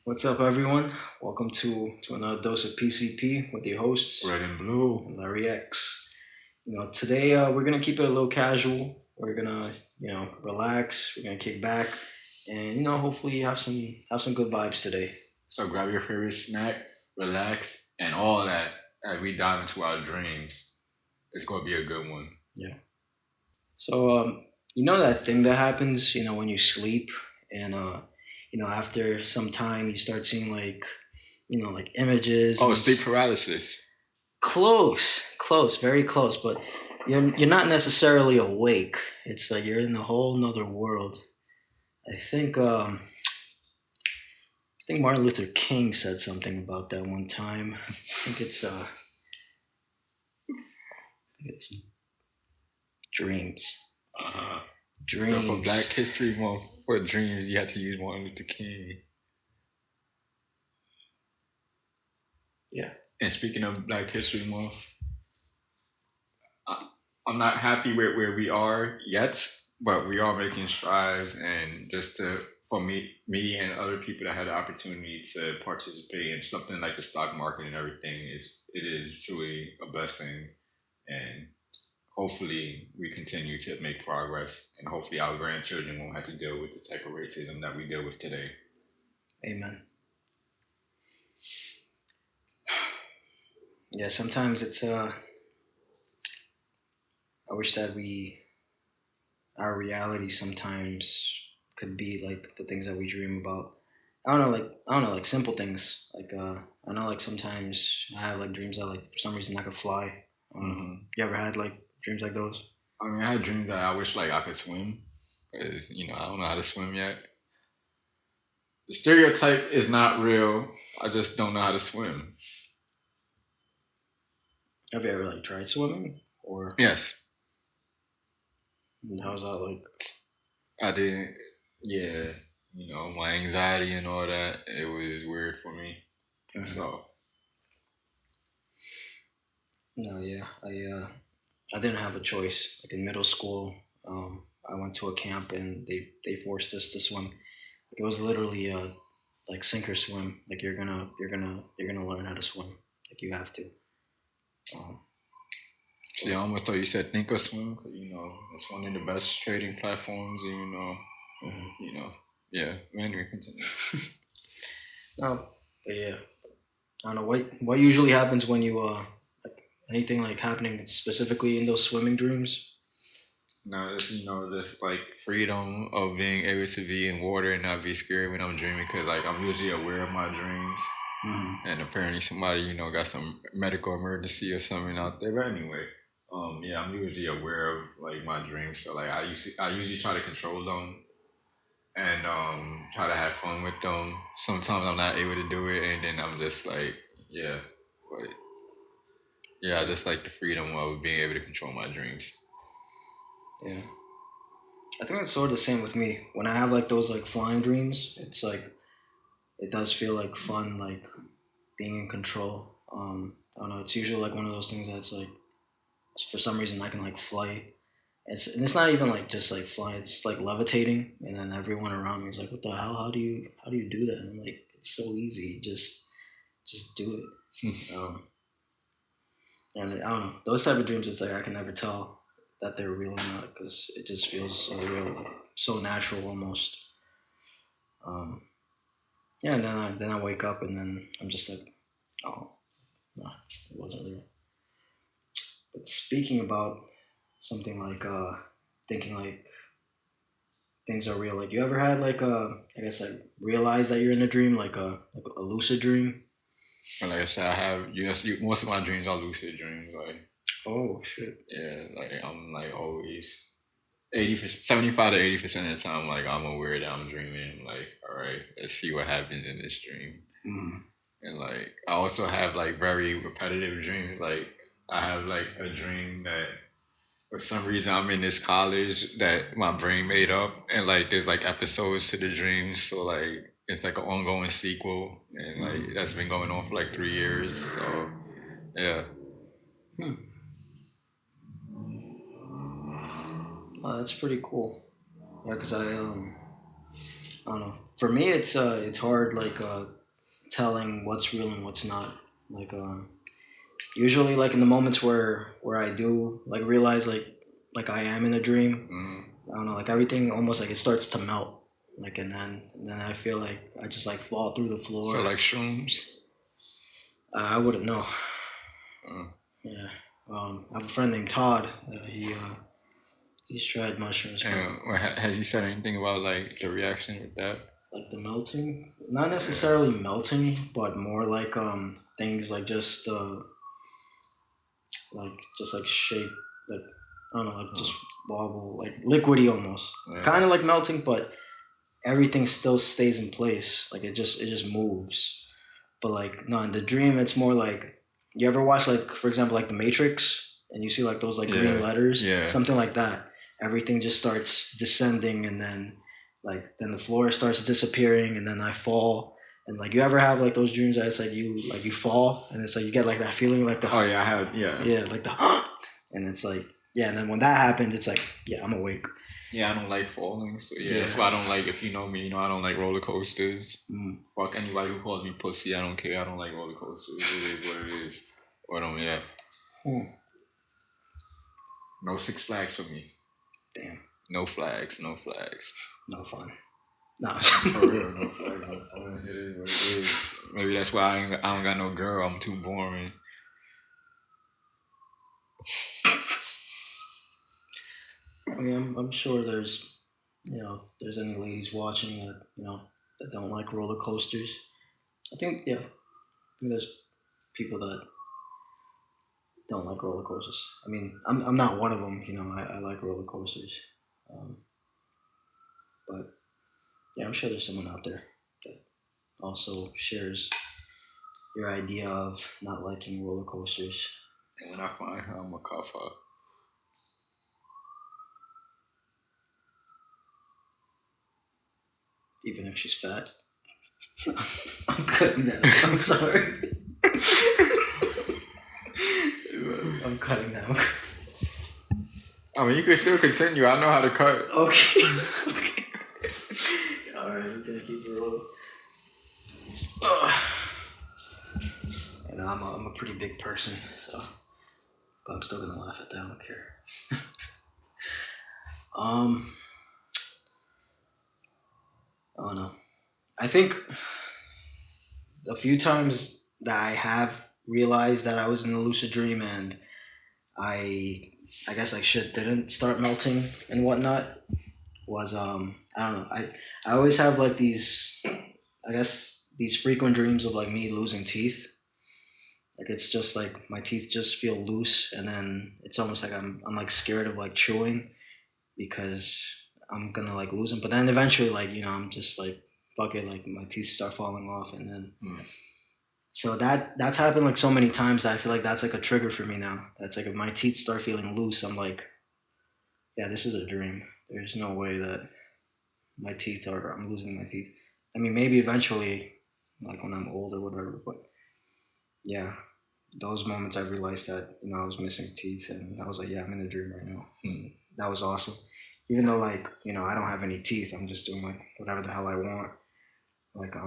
What's up, everyone? Welcome to another dose of PCP with your hosts, Red and blue. Larry X. Today we're gonna keep it a little casual. We're gonna, relax. We're gonna kick back, and hopefully have some good vibes today. So grab your favorite snack, relax, and all that as we dive into our dreams. It's gonna be a good one. Yeah. So that thing that happens, when you sleep, and after some time you start seeing like images. Oh, sleep paralysis. Close, very close, but you're not necessarily awake. It's like you're in a whole nother world. I think Martin Luther King said something about that one time. I think it's dreams. Dreams. So for Black History Month, for dreams, you have to use Martin Luther King. Yeah. And speaking of Black History Month, I'm not happy with where we are yet, but we are making strides. And for me and other people that had the opportunity to participate in something like the stock market and everything, it is truly a blessing. And hopefully we continue to make progress, and hopefully our grandchildren won't have to deal with the type of racism that we deal with today. Amen. Yeah, sometimes it's I wish that our reality sometimes could be like the things that we dream about. I don't know, like simple things. Like I know, like sometimes I have like dreams that like for some reason I could fly. You ever had like dreams like those? I mean, I had dreams that I wish like I could swim. Cause I don't know how to swim yet. The stereotype is not real. I just don't know how to swim. Have you ever like tried swimming or? Yes. And how's that like? I didn't. Yeah, my anxiety and all that. It was weird for me. Mm-hmm. So. No, yeah, I didn't have a choice. Like in middle school, I went to a camp and they forced us to swim. It was literally like sink or swim. Like you're gonna learn how to swim. Like you have to. See, I almost thought you said think or swim, because it's one of the best trading platforms, and yeah. Man, we continue. No, but yeah, I don't know what usually happens when you anything like happening specifically in those swimming dreams. No, this like freedom of being able to be in water and not be scared when I'm dreaming, because like I'm usually aware of my dreams. Mm-hmm. And apparently somebody, got some medical emergency or something out there. But anyway, I'm usually aware of like my dreams. So like I usually try to control them and try to have fun with them. Sometimes I'm not able to do it, and then I'm just like, yeah. But yeah, I just like the freedom of being able to control my dreams. Yeah. I think it's sort of the same with me. When I have like those like flying dreams, it's like it does feel like fun, like being in control. I don't know. It's usually like one of those things that's like, for some reason, I can like fly. And it's not even like just like flying. It's like levitating, and then everyone around me is like, "What the hell? How do you do that?" And I'm like, "It's so easy. Just do it." And I don't know. Those type of dreams, it's like I can never tell that they're real or not, because it just feels so real, like, so natural almost. Yeah, and then I wake up and then I'm just like, oh, no, it wasn't real. But speaking about something like thinking like things are real, like you ever had like I guess like realize that you're in a dream, like a lucid dream? And like I said, I have most of my dreams are lucid dreams. Like, oh shit. Yeah, like I'm like always 75 to 80% of the time, like I'm aware that I'm dreaming. Like, all right, let's see what happens in this dream. And like I also have like very repetitive dreams. Like I have like a dream that for some reason I'm in this college that my brain made up, and like there's like episodes to the dream, so like it's like an ongoing sequel, and like that's been going on for like 3 years. So yeah. Oh, that's pretty cool. Yeah, because I don't know. For me, it's hard. Like telling what's real and what's not. Like usually like in the moments where I do like realize like I am in a dream. I don't know, like everything almost like it starts to melt. Like and then I feel like I just like fall through the floor. So like shrooms? I wouldn't know. Yeah. I have a friend named Todd. He's tried mushrooms. Has he said anything about like the reaction with that? Like the melting? Not necessarily melting, but more like things like just shake, like I don't know, like just wobble, like liquidy almost. Yeah. Kind of like melting, but everything still stays in place. Like it just moves. But like no, in the dream it's more like, you ever watch like, for example, like The Matrix, and you see like those like green letters, something like that. Everything just starts descending, and then the floor starts disappearing, and then I fall. And like, you ever have like those dreams that it's like you fall, and it's like you get like that feeling like the I have like the and it's like and then when that happens, it's like I'm awake. Yeah, I don't like falling, so that's why I don't like, if you know me, I don't like roller coasters. Fuck anybody who calls me pussy, I don't care. I don't like roller coasters. It is what it is. No Six Flags for me. Damn. No flags. No fun. No. For real, no flags. No fun. It is what it is. Maybe that's why I don't got no girl. I'm too boring. I mean, I'm sure there's any ladies watching that, that don't like roller coasters. I think there's people that don't like roller coasters. I mean, I'm not one of them. I like roller coasters. But I'm sure there's someone out there that also shares your idea of not liking roller coasters. And when I find her, I'm gonna cuff her. Even if she's fat. I'm cutting that. I'm sorry. I'm cutting that. I mean, you can still continue. I know how to cut. Okay. Alright, we're gonna keep it rolling. And I'm a pretty big person, so, but I'm still gonna laugh at that. I don't care. I don't know. I think a few times that I have realized that I was in a lucid dream, and I guess like shit didn't start melting and whatnot, was I don't know. I always have like these, I guess, these frequent dreams of like me losing teeth. Like it's just like my teeth just feel loose, and then it's almost like I'm like scared of like chewing because I'm gonna like lose them. But then eventually, like, I'm just like, fuck it, like my teeth start falling off, and then so that's happened like so many times that I feel like that's like a trigger for me now. That's like, if my teeth start feeling loose, I'm like, this is a dream. There's no way that my teeth I'm losing my teeth. I mean, maybe eventually, like when I'm old or whatever, but those moments I realized that, I was missing teeth, and I was like, I'm in a dream right now. That was awesome. Even though like, I don't have any teeth, I'm just doing like whatever the hell I want. Like, I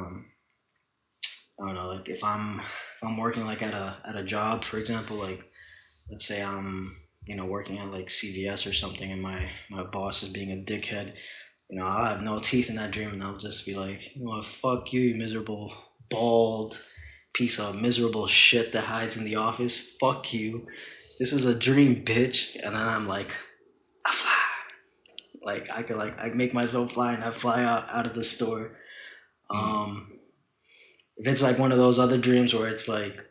don't know, like if I'm working like at a job, for example, like let's say I'm, working at like CVS or something, and my boss is being a dickhead, I'll have no teeth in that dream, and I'll just be like, fuck you, you miserable, bald piece of miserable shit that hides in the office. Fuck you. This is a dream, bitch. And then I'm like, I fly. Like I make myself fly, and I fly out of the store. If it's like one of those other dreams where it's like,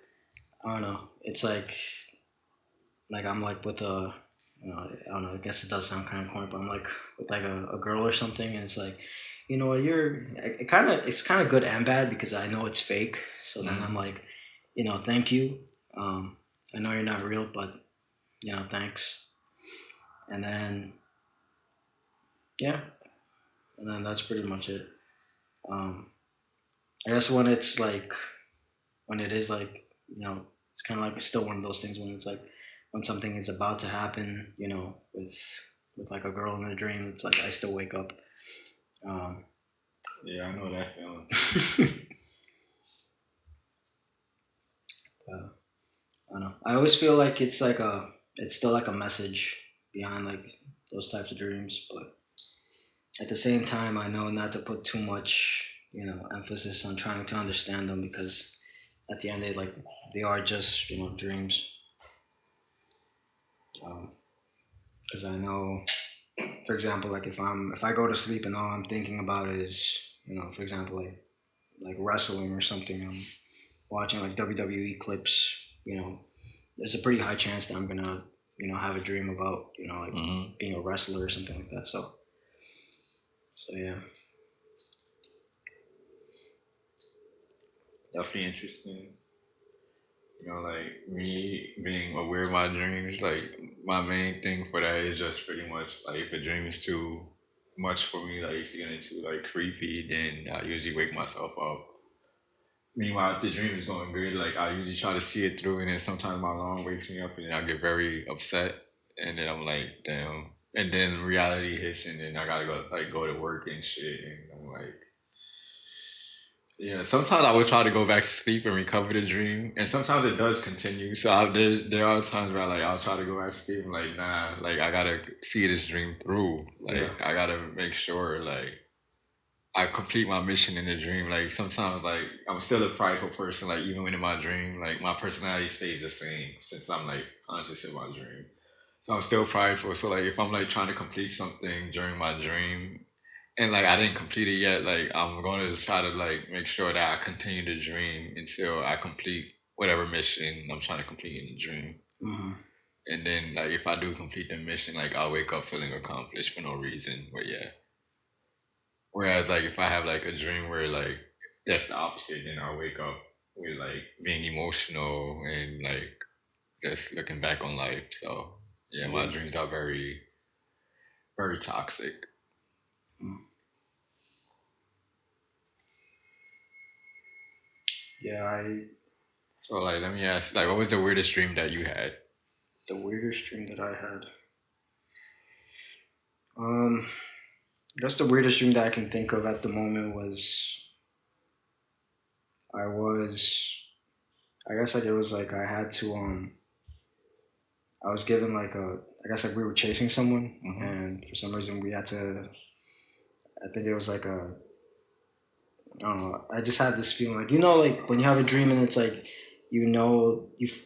I don't know, it's like I'm like with a, I don't know, I guess it does sound kind of corny, but I'm like with like a girl or something, and it's like, it's kind of good and bad because I know it's fake. So then I'm like, thank you. I know you're not real, but thanks. And then and then that's pretty much it. I guess when it is like, it's kind of like still one of those things when it's like, when something is about to happen, with like a girl in a dream, it's like I still wake up. I know that feeling. I don't know. I always feel like it's still like a message behind like those types of dreams, but at the same time, I know not to put too much, emphasis on trying to understand them because at the end, they are just dreams. Because I know, for example, like if I go to sleep and all I'm thinking about is, for example, like wrestling or something, I'm watching like WWE clips, there's a pretty high chance that I'm gonna, have a dream about, like being a wrestler or something like that. So yeah. Definitely interesting. Like me being aware of my dreams, like my main thing for that is just pretty much like if a dream is too much for me, like it's getting too like creepy, then I usually wake myself up. Meanwhile, if the dream is going good, like I usually try to see it through, and then sometimes my alarm wakes me up, and then I get very upset, and then I'm like, damn. And then reality hits, and then I gotta go to work and shit, and I'm like, yeah, sometimes I would try to go back to sleep and recover the dream, and sometimes it does continue. So there are times where like I'll try to go back to sleep and like nah, like I gotta see this dream through. Like Yeah. I gotta make sure like I complete my mission in the dream. Like sometimes like I'm still a prideful person. Like even when in my dream, like my personality stays the same since I'm like conscious in my dream. So I'm still prideful. So like if I'm like trying to complete something during my dream and like I didn't complete it yet, like I'm going to try to like make sure that I continue the dream until I complete whatever mission I'm trying to complete in the dream. Mm-hmm. And then like if I do complete the mission, like I'll wake up feeling accomplished for no reason. But yeah. Whereas like if I have like a dream where like that's the opposite, then I'll wake up with like being emotional and like just looking back on life. So yeah, my dreams are very, very toxic. Yeah, So like, let me ask, like, what was the weirdest dream that you had? the weirdest dream that I had. I guess the weirdest dream that I can think of at the moment was I was, I guess like it was like I had to I was given like I guess like we were chasing someone and for some reason we had to. I think it was like I don't know. I just had this feeling like like when you have a dream and it's like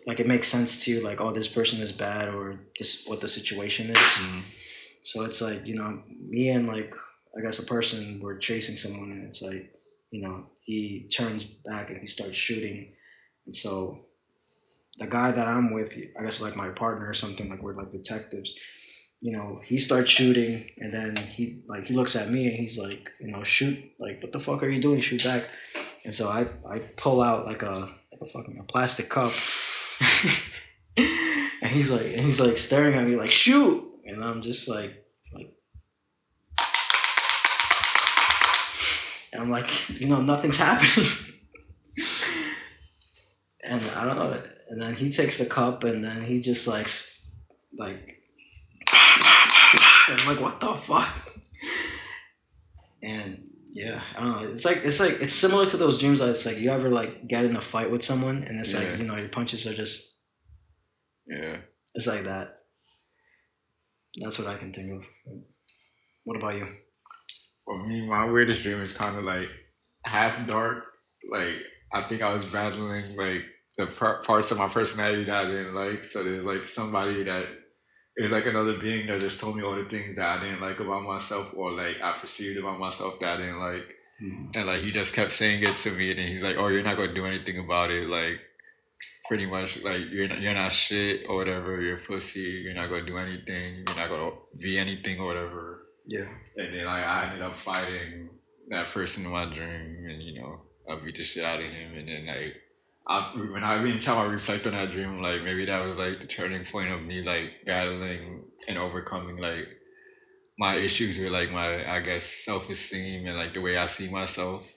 like it makes sense to you like oh this person is bad or this what the situation is. So it's like me and like I guess a person were chasing someone and it's like he turns back and he starts shooting and so the guy that I'm with I guess like my partner or something like we're like detectives. He starts shooting and then he looks at me and he's like, shoot, like, what the fuck are you doing? Shoot back. And so I pull out like a fucking plastic cup and he's like staring at me like, shoot. And I'm just like, and I'm like, nothing's happening. And I don't know. And then he takes the cup and then he just like, and I'm like, what the fuck? And yeah, I don't know. It's similar to those dreams. That it's like you ever like get in a fight with someone, and it's like your punches are just It's like that. That's what I can think of. What about you? For me, my weirdest dream is kind of like half dark. Like I think I was battling like the parts of my personality that I didn't like. So there's like somebody that is like another being that just told me all the things that I didn't like about myself or like I perceived about myself that I didn't like. And like he just kept saying it to me and then he's like, oh, you're not going to do anything about it. Like pretty much like you're not shit or whatever. You're pussy. You're not going to do anything. You're not going to be anything or whatever. Yeah. And then like I ended up fighting that person in my dream and I beat the shit out of him and then like every time I reflect on that dream, like maybe that was like the turning point of me like battling and overcoming like my issues with like my I guess self-esteem and like the way I see myself.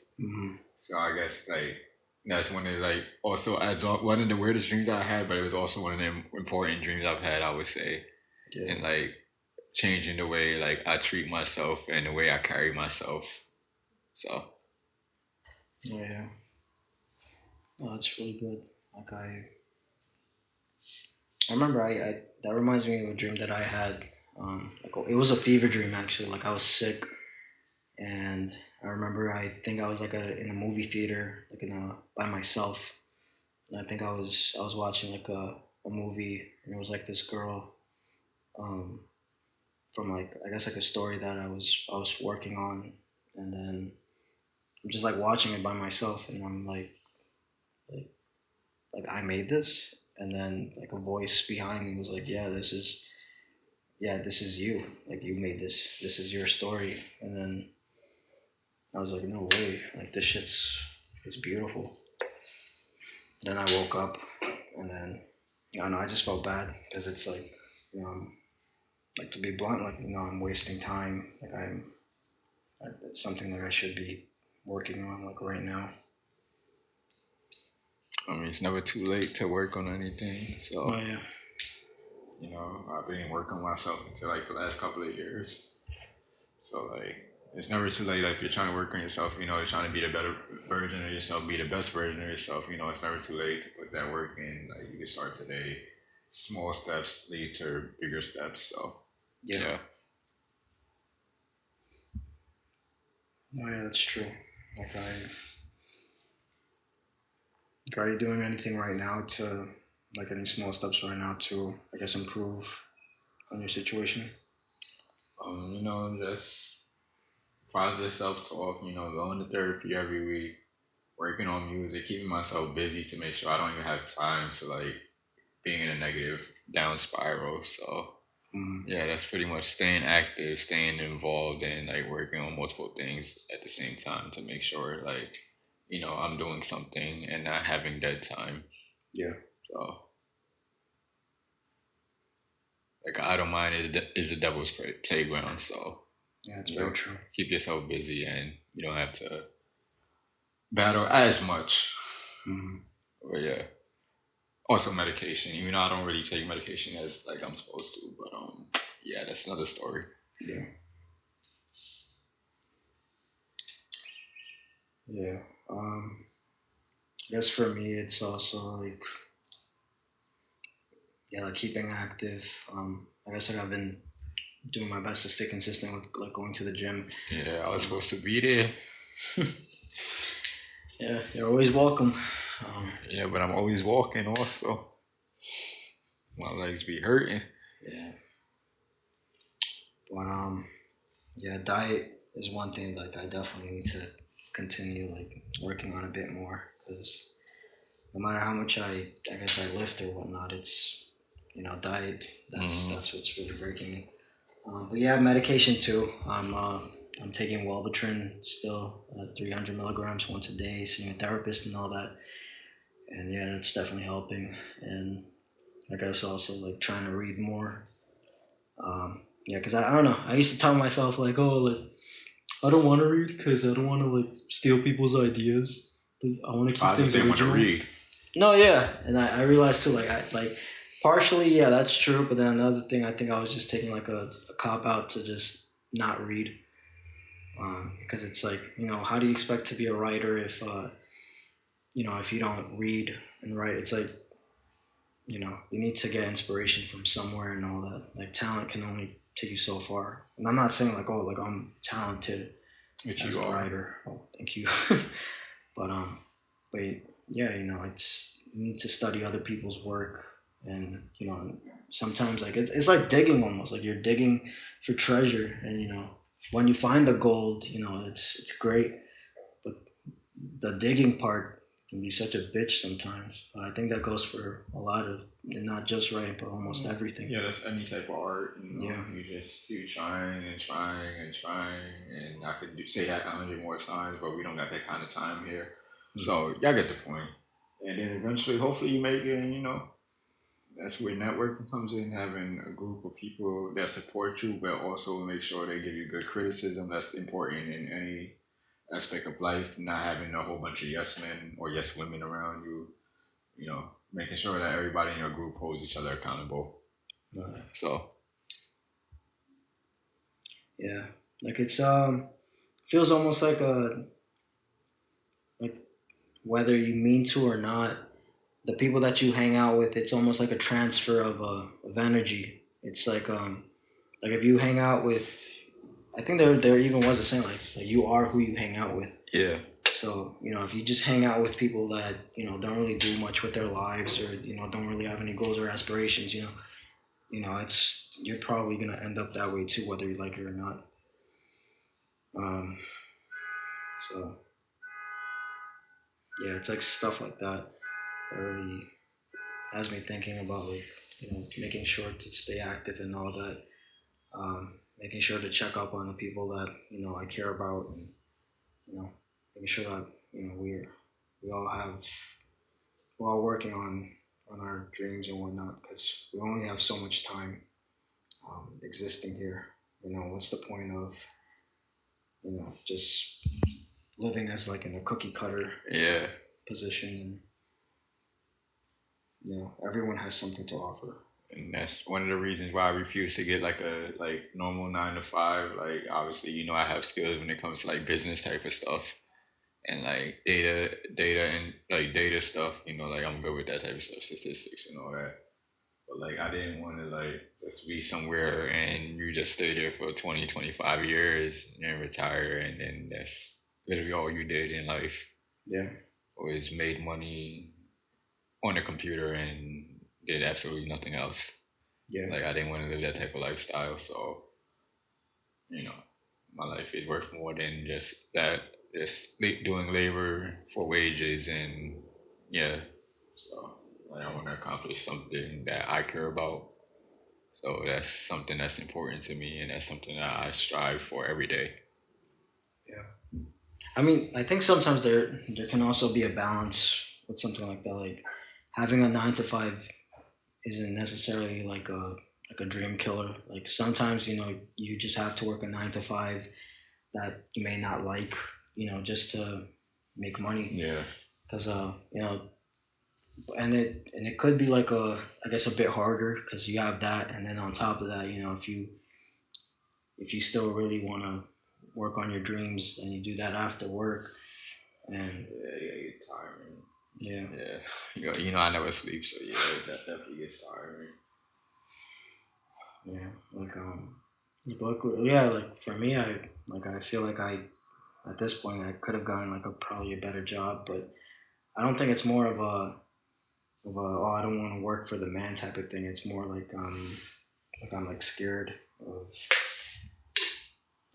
So I guess like that's one of like also as one of the weirdest dreams I had, but it was also one of the important dreams I've had, I would say. Yeah. And like changing the way like I treat myself and the way I carry myself. So yeah. Oh, that's really good. Like I remember I that reminds me of a dream that I had. It was a fever dream actually. Like I was sick, and I remember I think I was like in a movie theater, like by myself. And I think I was watching like a movie, and it was like this girl um, from like I guess like a story that I was working on, and then I'm just like watching it by myself, and I'm like like I made this, and then like a voice behind me was like, this is you, like you made this, this is your story, and then I was like, no way, like this it's beautiful. Then I woke up, and then I don't know, I just felt bad because it's like, like to be blunt, like I'm wasting time, like it's something that I should be working on like right now. I mean, it's never too late to work on anything. So, Oh yeah. I've been working on myself until like the last couple of years. So, like, it's never too late. Like, if you're trying to work on yourself, you're trying to be the better version of yourself, be the best version of yourself, it's never too late to put that work in. Like, you can start today. Small steps lead to bigger steps. So, yeah. Oh yeah, that's true. Like are you doing anything right now to, like any small steps right now to, I guess, improve on your situation? Just positive self-talk, going to therapy every week, working on music, keeping myself busy to make sure I don't even have time to, like, being in a negative down spiral. So, yeah, that's pretty much staying active, staying involved, and, like, working on multiple things at the same time to make sure, like, I'm doing something and not having dead time. Yeah. So, like, I don't mind it is a devil's playground. So, yeah, it's very true. Keep yourself busy, and you don't have to battle as much. But yeah, also medication. Even though I don't really take medication as like I'm supposed to, but yeah, that's another story. Yeah. Yeah. I guess for me, it's also like, yeah, like keeping active. I guess like I've been doing my best to stay consistent with like going to the gym. Yeah, I was supposed to be there. Yeah, you're always welcome. Yeah, but I'm always walking also. My legs be hurting. Yeah. But yeah, diet is one thing like I definitely need to continue like working on a bit more, because no matter how much I guess I lift or whatnot, it's diet that's what's really breaking me. But yeah, medication too. I'm taking Wellbutrin still, 300 milligrams once a day, seeing a therapist and all that, and yeah, it's definitely helping. And I guess also like trying to read more. Yeah, because I don't know. I used to tell myself like, oh, like I don't want to read because I don't want to like steal people's ideas. But I want to keep things original. Want to read. No, yeah, and I realized too, like I like partially, yeah, that's true. But then another thing, I think I was just taking like a cop out to just not read, because it's like, how do you expect to be a writer if if you don't read and write? It's like, you need to get inspiration from somewhere and all that. Like talent can only take you so far. And I'm not saying like, oh, like I'm talented as a writer. Oh, thank you. but yeah, it's you need to study other people's work, and sometimes like it's like digging almost, like you're digging for treasure, and when you find the gold, it's great, but the digging part can be such a bitch sometimes. I think that goes for a lot of, not just writing, but almost everything. Yeah, that's any type of art. Yeah. You just keep trying and trying and trying, and I could say that 100 more times, but we don't got that kind of time here. So y'all get the point. And then eventually, hopefully, you make it. And that's where networking comes in. Having a group of people that support you, but also make sure they give you good criticism. That's important in any aspect of life. Not having a whole bunch of yes men or yes women around you. Making sure that everybody in your group holds each other accountable. So. Yeah, like it's feels almost like whether you mean to or not, the people that you hang out with, it's almost like a transfer of energy. It's like if you hang out with, I think there even was a saying like you are who you hang out with. Yeah. So, if you just hang out with people that, don't really do much with their lives or, don't really have any goals or aspirations, you're probably going to end up that way too, whether you like it or not. So, yeah, it's like stuff like that really has me thinking about, like, making sure to stay active and all that. Making sure to check up on the people that, I care about, and, making sure that, we're all working on our dreams and whatnot, because we only have so much time existing here. What's the point of just living as like in a cookie cutter position? And everyone has something to offer. And that's one of the reasons why I refuse to get like a normal 9 to 5. Like, obviously, I have skills when it comes to like business type of stuff and like data and like data stuff. Like I'm good with that type of stuff, statistics and all that. But like I didn't want to like just be somewhere and you just stay there for 20, 25 years and retire, and then that's literally all you did in life. Yeah. Was made money on the computer and did absolutely nothing else. Yeah. Like I didn't want to live that type of lifestyle. So, my life is worth more than just that. Just doing labor for wages, and so I want to accomplish something that I care about. So that's something that's important to me, and that's something that I strive for every day. Yeah. I mean, I think sometimes there can also be a balance with something like that. Like having a 9 to 5 isn't necessarily like a dream killer. Like sometimes, you just have to work a 9 to 5 that you may not like, just to make money. Yeah. Because and it could be like I guess a bit harder because you have that, and then on top of that, if you still really want to work on your dreams and you do that after work, and you get tiring. Yeah. I never sleep, so that definitely gets tiring. Yeah, like for me, I feel like at this point I could have gotten like probably a better job, but I don't think it's more of a I don't want to work for the man type of thing. It's more like I'm like scared of,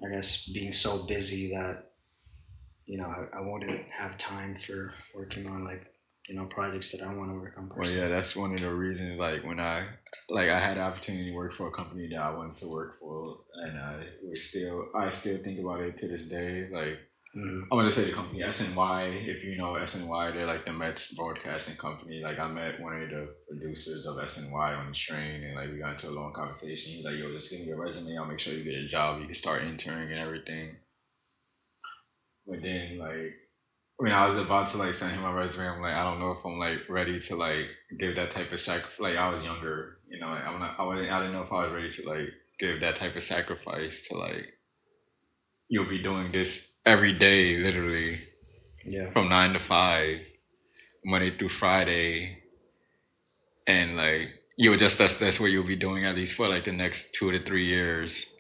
I guess, being so busy that I wouldn't have time for working on like projects that I want to work on personally. Well, yeah, that's one of the reasons. Like when I had the opportunity to work for a company that I wanted to work for, and I still think about it to this day. Like I'm gonna say the company SNY. If you know SNY, they're like the Mets broadcasting company. Like I met one of the producers of SNY on the train, and like we got into a long conversation. He's like, "Yo, just give me your resume. I'll make sure you get a job. You can start interning and everything." But then like when I was about to like send him my resume, I'm like, I don't know if I'm like ready to like give that type of sacrifice. Like I was younger, like I didn't know if I was ready to like give that type of sacrifice to like, you'll be doing this every day, literally, from 9 to 5, Monday through Friday, and like that's what you'll be doing at least for like the next 2 to 3 years,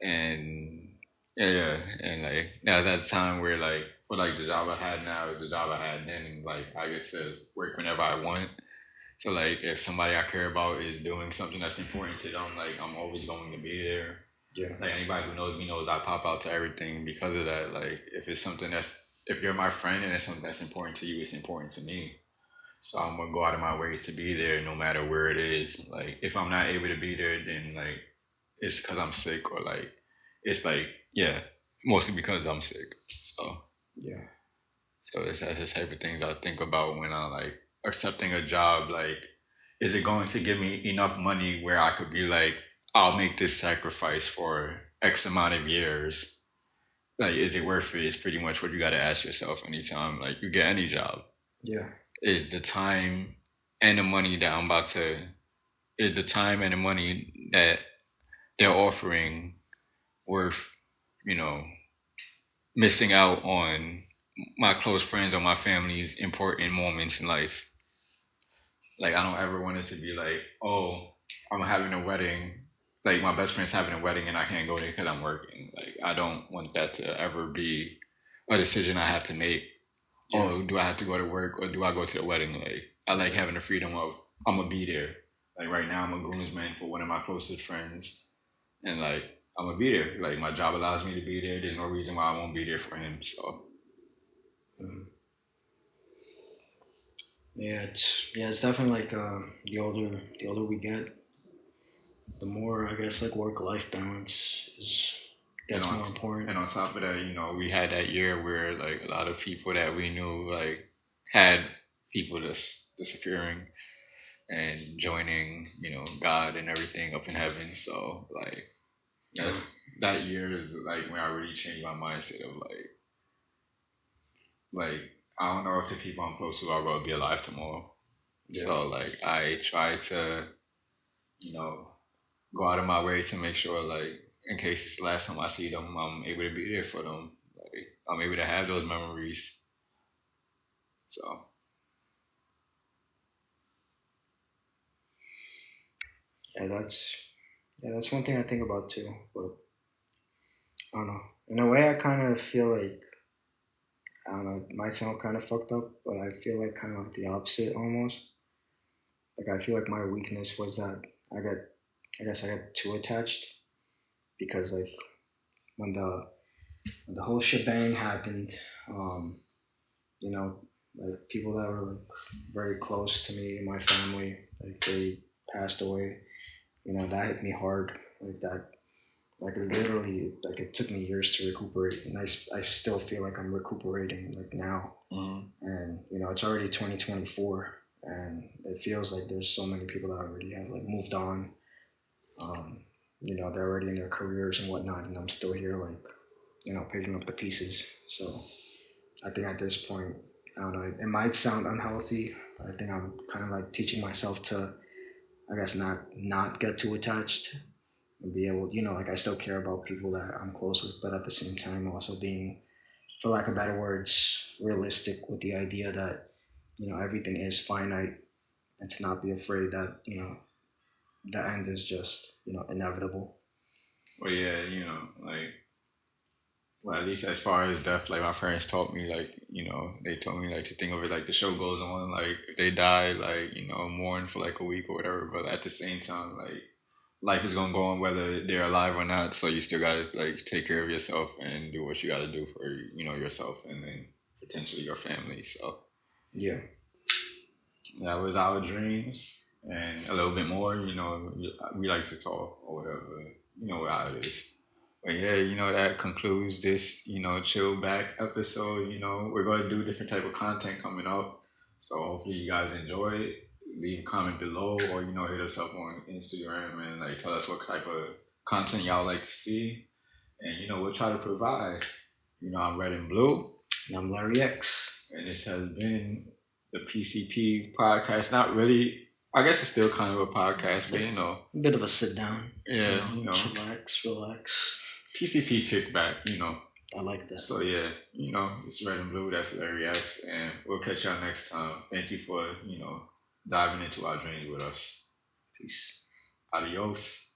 and and like that's that time where like. But like the job I had now is the job I had then, and like I get to work whenever I want. So like if somebody I care about is doing something that's important to them, like I'm always going to be there. Yeah. Like anybody who knows me knows I pop out to everything because of that. Like if you're my friend and it's something that's important to you, it's important to me. So I'm gonna go out of my way to be there no matter where it is. Like if I'm not able to be there, then like it's because I'm sick, or like it's like mostly because I'm sick. So. Yeah. So that's the type of things I think about when I'm like accepting a job. Like, is it going to give me enough money where I could be like, I'll make this sacrifice for X amount of years? Like, is it worth it? It's pretty much what you got to ask yourself anytime like you get any job. Yeah. Is the time and the money that is the time and the money that they're offering worth, missing out on my close friends or my family's important moments in life? Like I don't ever want it to be like, oh, I'm having a wedding. Like my best friend's having a wedding and I can't go there because I'm working. Like I don't want that to ever be a decision I have to make. Yeah. Oh, do I have to go to work or do I go to the wedding? Like I like having the freedom of I'm gonna be there. Like right now, I'm a groomsman for one of my closest friends, and like I'm gonna be there. Like my job allows me to be there. There's no reason why I won't be there for him. So. Mm. Yeah, it's definitely like the older we get, the more I guess like work life balance gets more important. And on top of that, we had that year where like a lot of people that we knew like had people just disappearing and joining, God and everything up in heaven. So like that year is like when I really changed my mindset of like I don't know if the people I'm close to are going to be alive tomorrow. Yeah. So like I try to, go out of my way to make sure like in case it's the last time I see them, I'm able to be there for them. Like I'm able to have those memories. So. That's one thing I think about too. But I don't know. In a way, I kind of feel like, I don't know, it might sound kind of fucked up, but I feel like kind of like the opposite almost. Like I feel like my weakness was that I guess I got too attached because like when the whole shebang happened, like people that were like very close to me, my family, like they passed away. That hit me hard. Like that, like it literally, like it took me years to recuperate, and I still feel like I'm recuperating like now. Mm-hmm. And it's already 2024, and it feels like there's so many people that already have like moved on. They're already in their careers and whatnot, and I'm still here, like, picking up the pieces. So I think at this point, I don't know, it might sound unhealthy, but I think I'm kind of like teaching myself to, I guess, not get too attached and be able, like I still care about people that I'm close with, but at the same time also being, for lack of better words, realistic with the idea that, everything is finite, and to not be afraid that, the end is just, inevitable. Well, yeah, well, at least as far as death, like my parents taught me, like, they told me like to think of it like the show goes on, like if they die, like, mourn for like a week or whatever, but at the same time, like life is gonna go on whether they're alive or not, so you still gotta like take care of yourself and do what you gotta do for, yourself and then potentially your family. So yeah, that was our dreams and a little bit more, we like to talk or whatever, how it is. But yeah, that concludes this, chill back episode. We're going to do different type of content coming up. So hopefully you guys enjoy it. Leave a comment below or, hit us up on Instagram and like tell us what type of content y'all like to see. And, we'll try to provide. I'm Red and Blue. And I'm Larry X. And this has been the PCP podcast. Not really, I guess it's still kind of a podcast, but a bit of a sit down. Yeah, relax. PCP KickBack, I like that. So yeah, it's Red and Blue. That's Larry X, and we'll catch y'all next time. Thank you for diving into our journey with us. Peace. Adios.